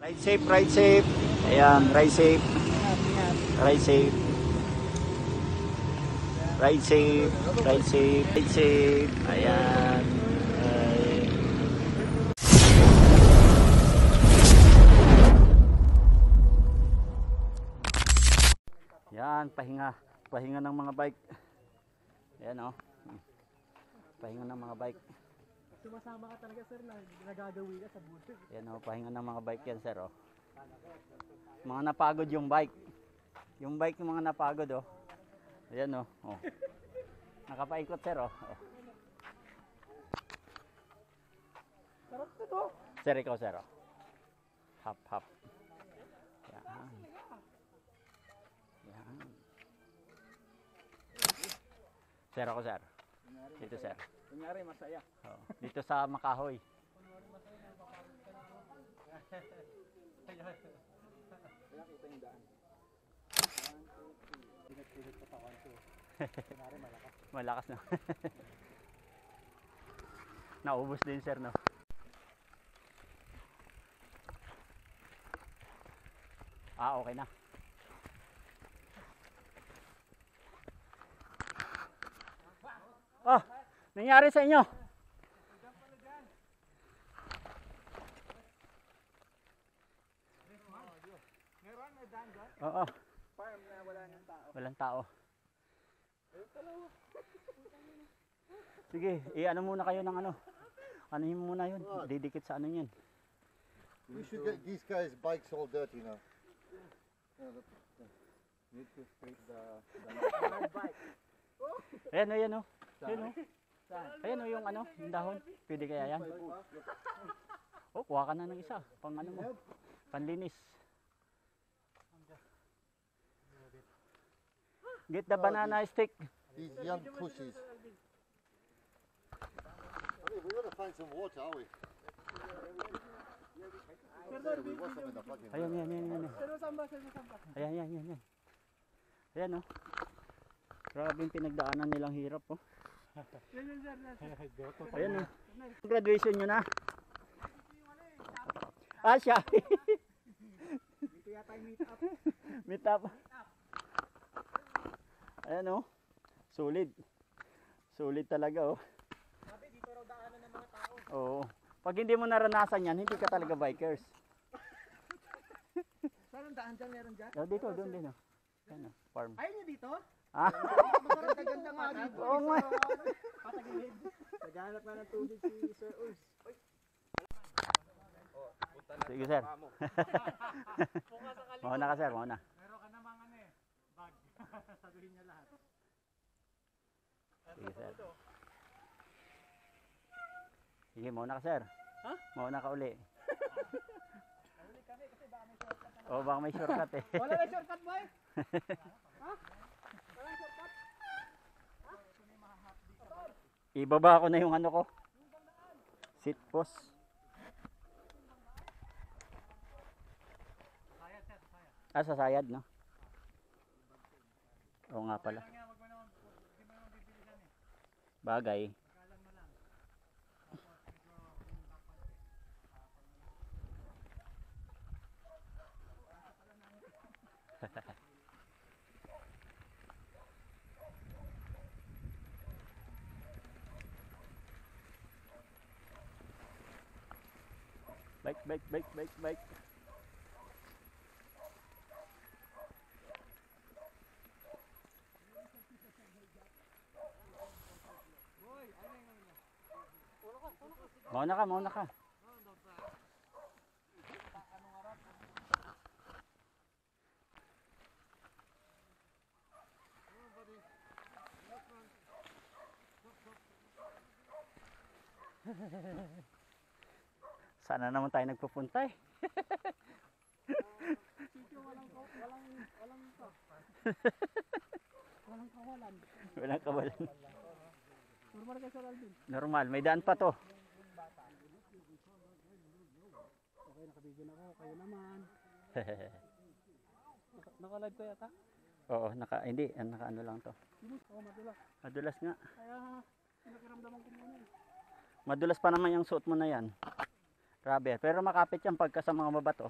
Ride safe, ride safe. Ayan, ride safe. Ride safe. Ride safe, ride safe, ride safe. Ayan. Yan, pahinga. Pahinga ng mga bike. Ayan o. Pahinga ng mga bike. Sumasama ka talaga sir na nagagawi ka sa buto. Ayan o, pahinga ng mga bike yan sir o. Mga napagod yung bike. Yung bike yung mga napagod o. Ayan o. Oh. Nakapaikot sir o. Oh. Sarap na to. Sir, ikaw sir o. Hop, hop. Yan. Yan. Sir ako sir. Dito sir. Kunyari masaya. Oh. Dito sa Makahoy. Kaya kita yung daan. 1, 2, 3. Pinag-pinag pa sa 1, 2. Kunyari malakas. Malakas na. Naubos din sir no. Ah, okay na. Oh, nangyari sa inyo? Meron may daan dyan? Oo, Farm na wala ng tao. walang tao. Sige, i-ano muna kayo ng ano. Ano yun muna yun? Didikit sa ano yun. We should get these guys' bikes all dirty now. Need to scrape the bike. Ayan o, ayan o. Ayan o. Ayan o yung ano, yung dahon. Pwede kaya yan? Oh, kuha ka na ng isa. Pang ano mo. Panlinis. Get the banana stick. These young pussies. I mean, we gotta find some water, are we? We want some in the fucking. Ayan, yan, yan, yan. Sir, samba. Ayan, yan, yan, yan. Ayan o. Grabe yung pinagdaanan nilang hirap o. Yan, sir. Ayan o. Graduation nyo na. Ah, siya. Dito yata yung meet up. Meet up. Ayan o. Solid. Solid talaga o. Sabi, dito raw daanan ng mga tao. Oo. Pag hindi mo naranasan yan, hindi ka talaga bikers. Saan ang daan dyan? Meron dyan? Oh, dito, doon din o. Ayan o, farm. Ayaw nyo dito? Ah, Masarap dito. Ganda nga dito. oo nga. Patagilid. Naghanap na ng tubig si Sir Urs. Sige sir. Mauna ka sir, mauna. Meron ka namang ano eh, bag. Sabihin niya lahat. Sige sir. Sige, mauna ka sir. Ha? Mauna ka uli. Uli kami kasi baka may shortcut na. O baka may shortcut eh. Wala na shortcut boy? Ha? Walang shortcut? Ibaba ko na yung ano ko. Seat post. Sayad sir, sayad. Ah, sa sayad no? Oo nga pala. Kaya wag mo naman, hindi mo naman bibilisan eh. Bagay. Kalan mo lang. Bike. Mauna ka. Sana naman tayo nagpupunta eh. Sityo walang kawalan. Walang kawalan. Normal ka Sir Alvin. Normal, may daan pa to. Okay, nakabigyan ako. Kayo naman. Naka-live ko yata? Oo, hindi, naka ano lang to. Oo, madulas. Madulas nga. Kaya pinakiramdaman ko muna eh. Madulas pa naman yung suot mo na yan. Rubber. Pero makapit yan pagka sa mga mabato.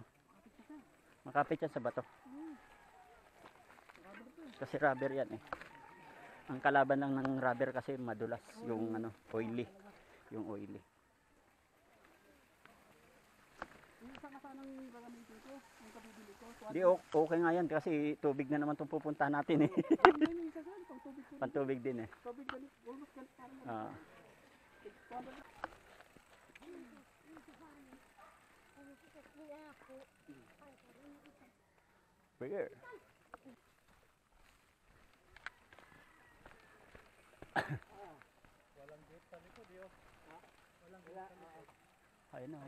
Makapit yan sa bato. Kasi rubber yan eh. Ang kalaban lang ng rubber kasi madulas, yung ano, oily. Yung oily. Yung isa ka sanang gagamitin ko, yung kabibili ko. Di okay nga yan kasi tubig na naman itong pupuntahan natin eh. Yung isa saan, pang tubig ko. Pantubig din eh. Tubig ganit, almost ganit parang mo. Ah. Beer. Walang gate sa likod yun. Ha? Walang gate sa likod. Ayun o.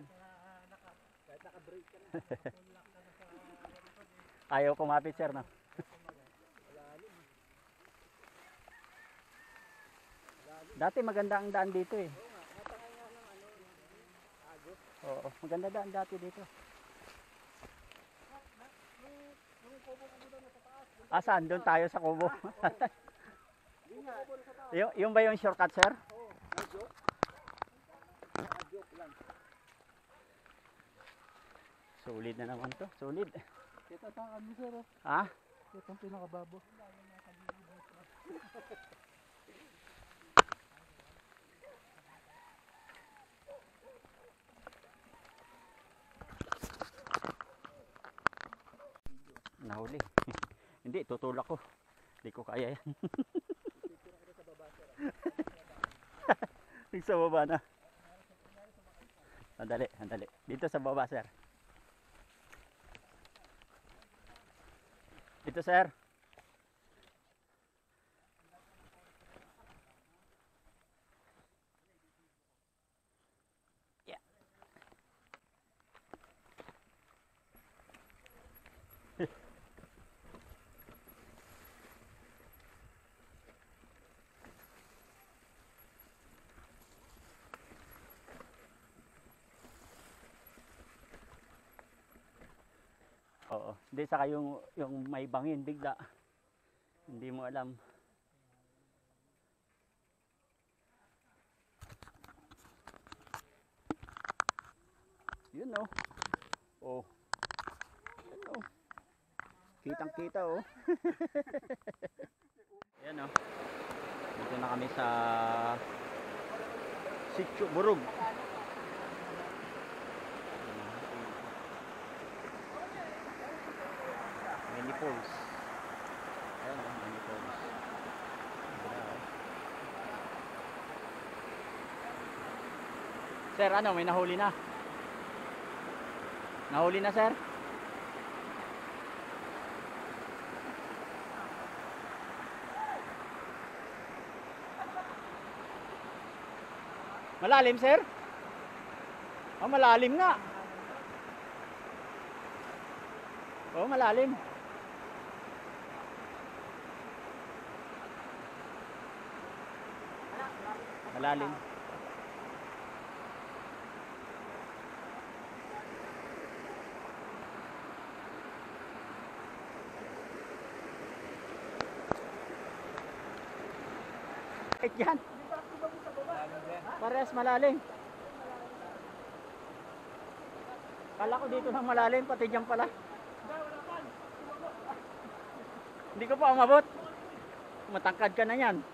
Kahit naka-brake ka na. Ayaw kumapit sir no? Dati maganda ang daan dito eh. Oo, maganda daan dati dito. Ah, saan? Doon tayo sa Kubo. yung ba yung shortcut, sir? Solid na naman to. Solid. Kita sa ano sir. Ha? Ito ang pinakababo. Nahuli. Hindi, tutulak ko. Hindi ko kaya yan. Sa baba na. Andali, andali. Dito sa baba, sir. Dito, sir. Yeah. Oo. Hindi, saka yung may bangin bigla. Hindi mo alam. Yun oh. Oh. Yun oh. Kitang kita oh. Yan oh. Dito na kami sa Sitio Burog. Mini Falls. Ayan oh, Mini Falls. Ayan. Sir, ano, may nahuli na? Nahuli na, sir? Malalim, sir? Oh, malalim nga. Oh, malalim. Malalim. Yan. Parehas malalim. Kala ko dito lang malalim, pati dyan pala. Hindi ko pa umabot. Matangkad ka na yan.